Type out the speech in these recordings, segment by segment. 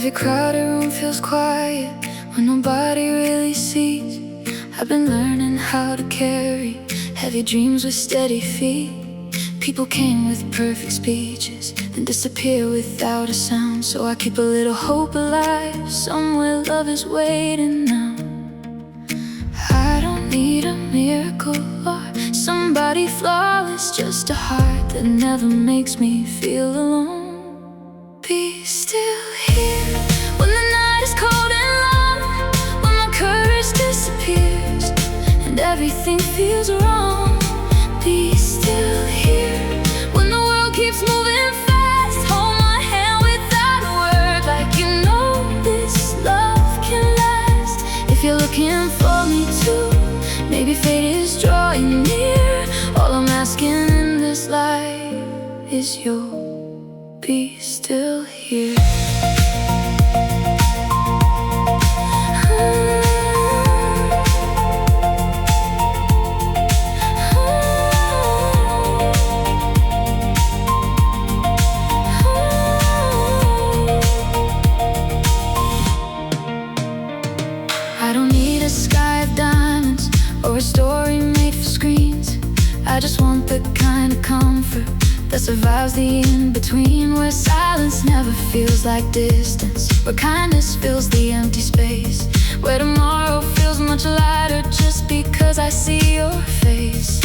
Every crowded room feels quiet when nobody really sees. I've been learning how to carry heavy dreams with steady feet. People came with perfect speeches, then disappear without a sound. So I keep a little hope alive, somewhere love is waiting now. I don't need a miracle or somebody flawless, just a heart that never makes me feel alone. Be still here when the night is cold and long, when my courage disappears and everything feels wrong. Be still here when the world keeps moving fast. Hold my hand without a word, like you know this love can last. If you're looking for me too, maybe fate is drawing near. All I'm asking in this life is you'll be still here. I don't need a sky of diamonds or a story made for screens. I just want the kind of comfort that survives the in-between, where silence never feels like distance, where kindness fills the empty space, where tomorrow feels much lighter just because I see your face.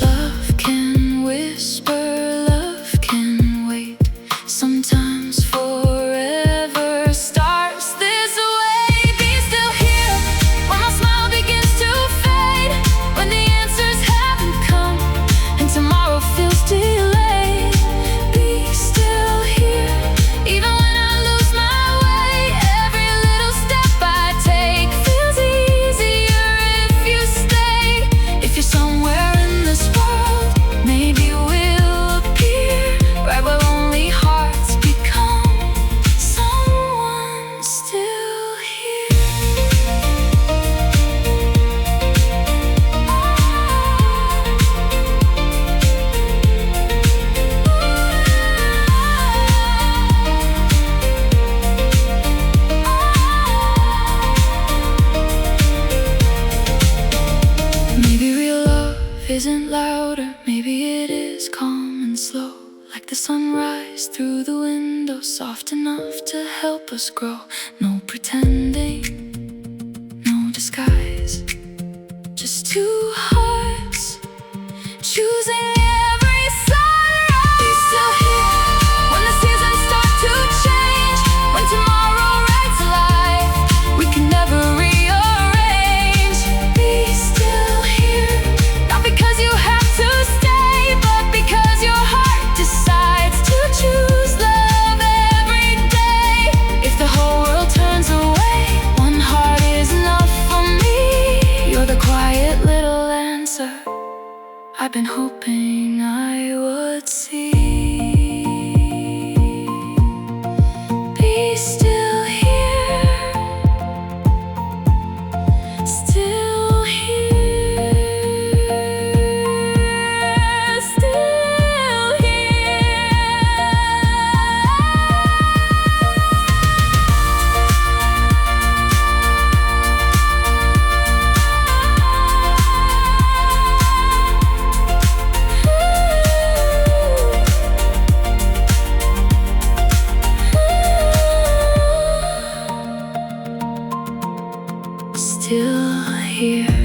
Love can whisper, love can wait, sometimes forever starts this way. Be still here when my smile begins to fade, when the answers haven't come and tomorrow feels delayed. Isn't louder, maybe it is calm and slow, like the sunrise through the window, soft enough to help us grow. No pretending, no disguise, just two hearts choosing every sunrise. Be still here when the seasons start to change, when tomorrow writes a life we can never rearrange. Be still here, because you have to stay, but because your heart decides to choose love every day. If the whole world turns away, one heart is enough for me. You're the quiet little answer I've been hoping I would see. Be still here, still here. Still here.